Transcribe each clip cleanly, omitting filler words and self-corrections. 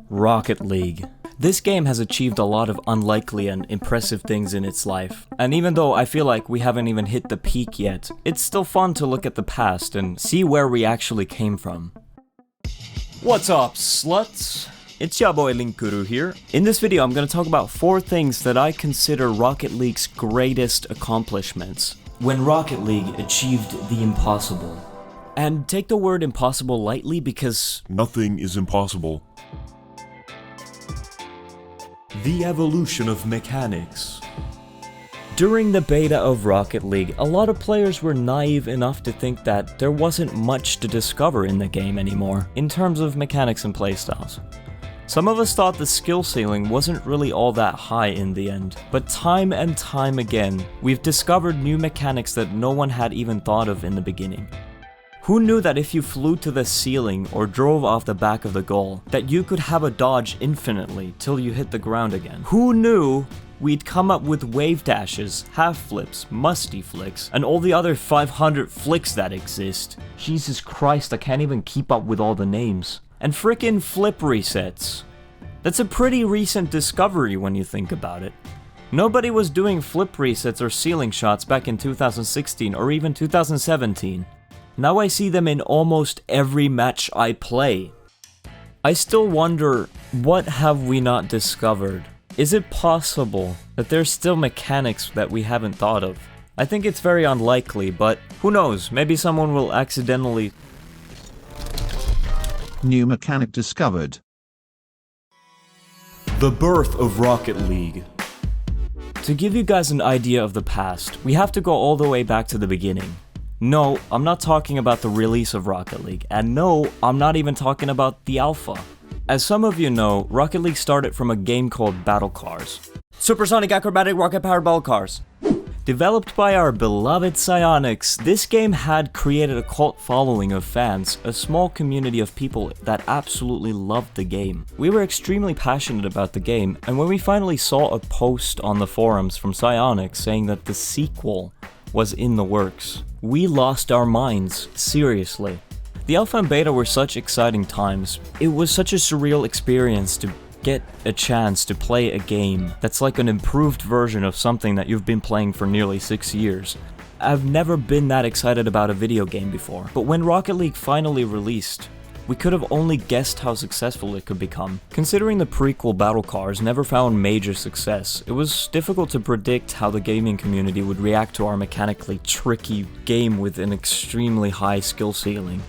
Rocket League. This game has achieved a lot of unlikely and impressive things in its life, and even though I feel like we haven't even hit the peak yet, it's still fun to look at the past and see where we actually came from. What's up, sluts? It's your boy Linkuru here. In this video I'm going to talk about 4 things that I consider Rocket League's greatest accomplishments. When Rocket League achieved the impossible. And take the word impossible lightly because nothing is impossible. The evolution of mechanics. During the beta of Rocket League, a lot of players were naive enough to think that there wasn't much to discover in the game anymore, in terms of mechanics and playstyles. Some of us thought the skill ceiling wasn't really all that high in the end, but time and time again, we've discovered new mechanics that no one had even thought of in the beginning. Who knew that if you flew to the ceiling or drove off the back of the goal, that you could have a dodge infinitely till you hit the ground again? Who knew we'd come up with wave dashes, half flips, musty flicks, and all the other 500 flicks that exist? Jesus Christ, I can't even keep up with all the names. And frickin' flip resets. That's a pretty recent discovery when you think about it. Nobody was doing flip resets or ceiling shots back in 2016 or even 2017. Now I see them in almost every match I play. I still wonder, what have we not discovered? Is it possible that there's still mechanics that we haven't thought of? I think it's very unlikely, but who knows, maybe someone will accidentally... New mechanic discovered. The birth of Rocket League. To give you guys an idea of the past, we have to go all the way back to the beginning. No, I'm not talking about the release of Rocket League, and no, I'm not even talking about the alpha. As some of you know, Rocket League started from a game called Battle Cars. Supersonic acrobatic rocket-powered battle cars. Developed by our beloved Psyonix, this game had created a cult following of fans, a small community of people that absolutely loved the game. We were extremely passionate about the game, and when we finally saw a post on the forums from Psyonix saying that the sequel was in the works, we lost our minds, seriously. The alpha and beta were such exciting times. It was such a surreal experience to get a chance to play a game that's like an improved version of something that you've been playing for nearly 6 years. I've never been that excited about a video game before, but when Rocket League finally released, we could have only guessed how successful it could become. Considering the prequel Battle Cars never found major success, it was difficult to predict how the gaming community would react to our mechanically tricky game with an extremely high skill ceiling.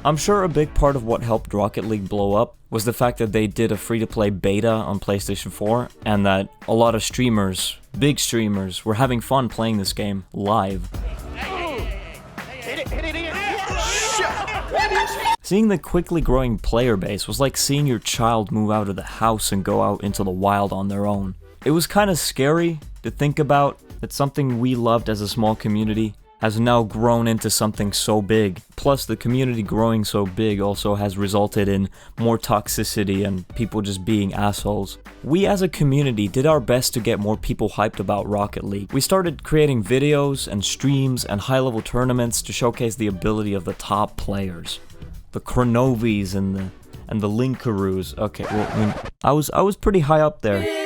I'm sure a big part of what helped Rocket League blow up was the fact that they did a free-to-play beta on PlayStation 4, and that a lot of streamers, big streamers, were having fun playing this game live. Seeing the quickly growing player base was like seeing your child move out of the house and go out into the wild on their own. It was kind of scary to think about that something we loved as a small community has now grown into something so big. Plus, the community growing so big also has resulted in more toxicity and people just being assholes. We as a community did our best to get more people hyped about Rocket League. We started creating videos and streams and high-level tournaments to showcase the ability of the top players. The Kronovis and the Linkurus. Okay, well, I was pretty high up there.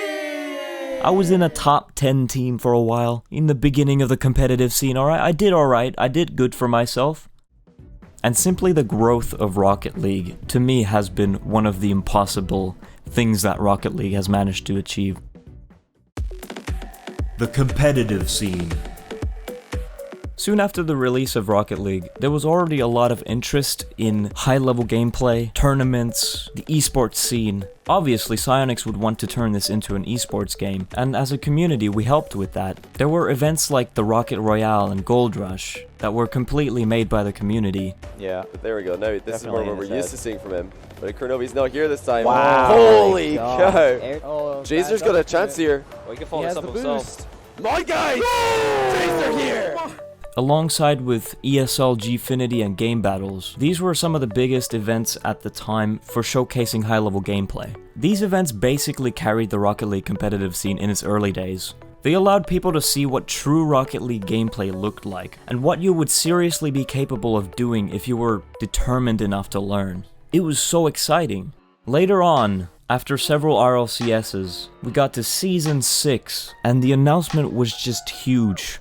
I was in a top 10 team for a while, in the beginning of the competitive scene, alright? I did good for myself. And simply the growth of Rocket League, to me, has been one of the impossible things that Rocket League has managed to achieve. The competitive scene. Soon after the release of Rocket League, there was already a lot of interest in high-level gameplay, tournaments, the esports scene. Obviously, Psyonix would want to turn this into an esports game, and as a community, we helped with that. There were events like the Rocket Royale and Gold Rush that were completely made by the community. Yeah, but there we go. No, this is more what we're used to seeing from him. But Kronovi's not here this time. Wow. Holy cow! Oh, Jaser's got a chance here. Well, he can follow this up himself. My guy! Jaser here! Alongside with ESL, Gfinity, and Game Battles, these were some of the biggest events at the time for showcasing high-level gameplay. These events basically carried the Rocket League competitive scene in its early days. They allowed people to see what true Rocket League gameplay looked like, and what you would seriously be capable of doing if you were determined enough to learn. It was so exciting. Later on, after several RLCSs, we got to Season 6, and the announcement was just huge.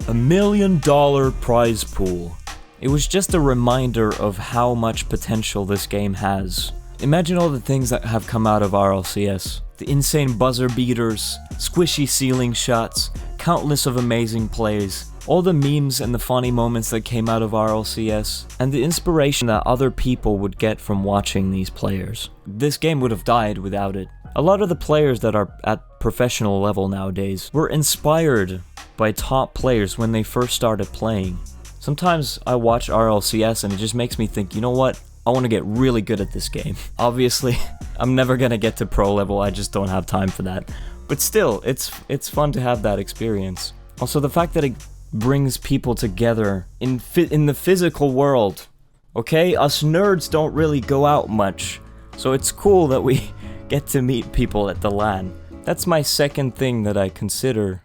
$1 million prize pool. It was just a reminder of how much potential this game has. Imagine all the things that have come out of RLCS. The insane buzzer beaters, squishy ceiling shots, countless of amazing plays, all the memes and the funny moments that came out of RLCS, and the inspiration that other people would get from watching these players. This game would have died without it. A lot of the players that are at professional level nowadays were inspired by top players when they first started playing. Sometimes I watch RLCS and it just makes me think, you know what? I want to get really good at this game. Obviously, I'm never gonna get to pro level, I just don't have time for that. But still, it's fun to have that experience. Also, the fact that it brings people together in the physical world. Okay, us nerds don't really go out much, so it's cool that we get to meet people at the LAN. That's my second thing that I consider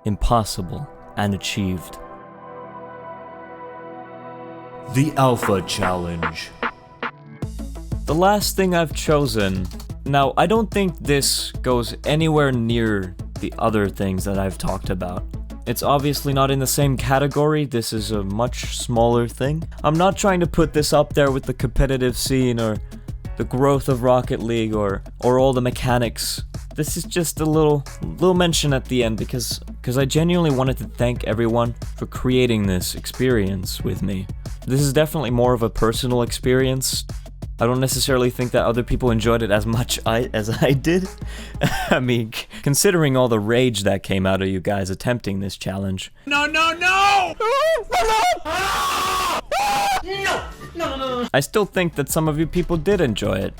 impossible and achieved. The Alpha Challenge. The last thing I've chosen. Now, I don't think this goes anywhere near the other things that I've talked about. It's obviously not in the same category, this is a much smaller thing. I'm not trying to put this up there with the competitive scene or the growth of Rocket League or all the mechanics. This is just a little mention at the end because I genuinely wanted to thank everyone for creating this experience with me. This is definitely more of a personal experience. I don't necessarily think that other people enjoyed it as much as I did. I mean, considering all the rage that came out of you guys attempting this challenge. No! I still think that some of you people did enjoy it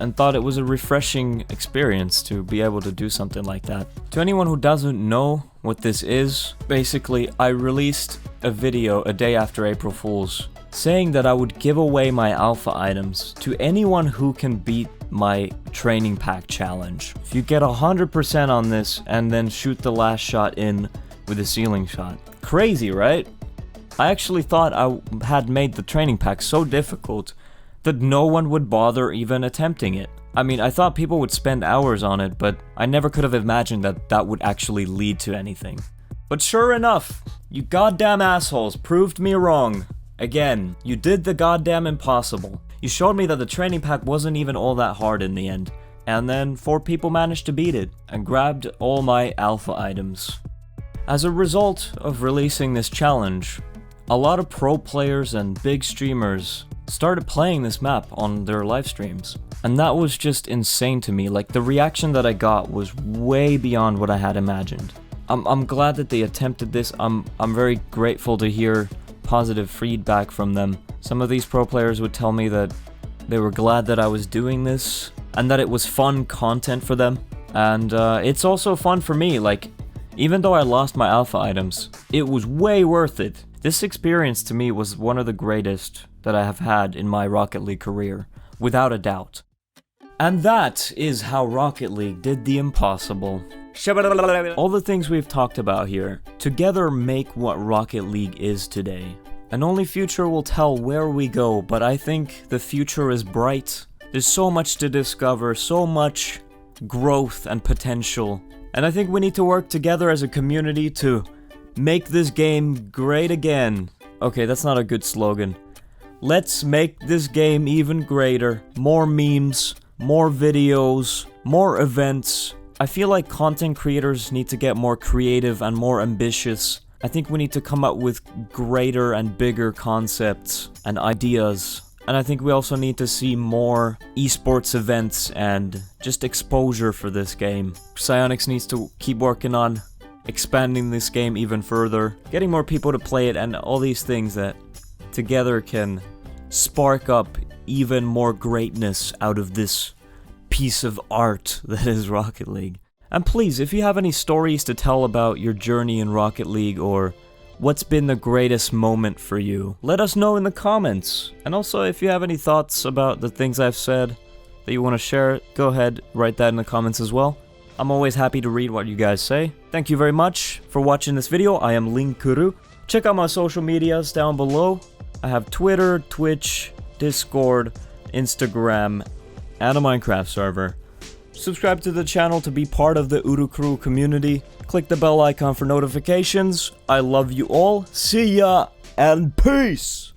and thought it was a refreshing experience to be able to do something like that. To anyone who doesn't know what this is, basically I released a video a day after April Fool's saying that I would give away my alpha items to anyone who can beat my training pack challenge. If you get 100% on this and then shoot the last shot in with a ceiling shot. Crazy, right? I actually thought I had made the training pack so difficult that no one would bother even attempting it. I mean, I thought people would spend hours on it, but I never could have imagined that that would actually lead to anything. But sure enough, you goddamn assholes proved me wrong. Again, you did the goddamn impossible. You showed me that the training pack wasn't even all that hard in the end. And then 4 people managed to beat it and grabbed all my alpha items. As a result of releasing this challenge, a lot of pro players and big streamers started playing this map on their live streams. And that was just insane to me. Like, the reaction that I got was way beyond what I had imagined. I'm glad that they attempted this. I'm very grateful to hear positive feedback from them. Some of these pro players would tell me that they were glad that I was doing this and that it was fun content for them. And it's also fun for me. Like, even though I lost my alpha items, it was way worth it. This experience to me was one of the greatest that I have had in my Rocket League career, without a doubt. And that is how Rocket League did the impossible. All the things we've talked about here together make what Rocket League is today. And only future will tell where we go, but I think the future is bright. There's so much to discover, so much growth and potential. And I think we need to work together as a community to make this game great again. Okay, that's not a good slogan. Let's make this game even greater. More memes, more videos, more events. I feel like content creators need to get more creative and more ambitious. I think we need to come up with greater and bigger concepts and ideas. And I think we also need to see more esports events and just exposure for this game. Psyonix needs to keep working on expanding this game even further, getting more people to play it, and all these things that together can spark up even more greatness out of this piece of art that is Rocket League. And please, if you have any stories to tell about your journey in Rocket League or what's been the greatest moment for you, let us know in the comments. And also, if you have any thoughts about the things I've said that you want to share, go ahead, write that in the comments as well. I'm always happy to read what you guys say. Thank you very much for watching this video. I am Linkuru. Check out my social medias down below. I have Twitter, Twitch, Discord, Instagram, and a Minecraft server. Subscribe to the channel to be part of the Linkuru community. Click the bell icon for notifications. I love you all. See ya and peace!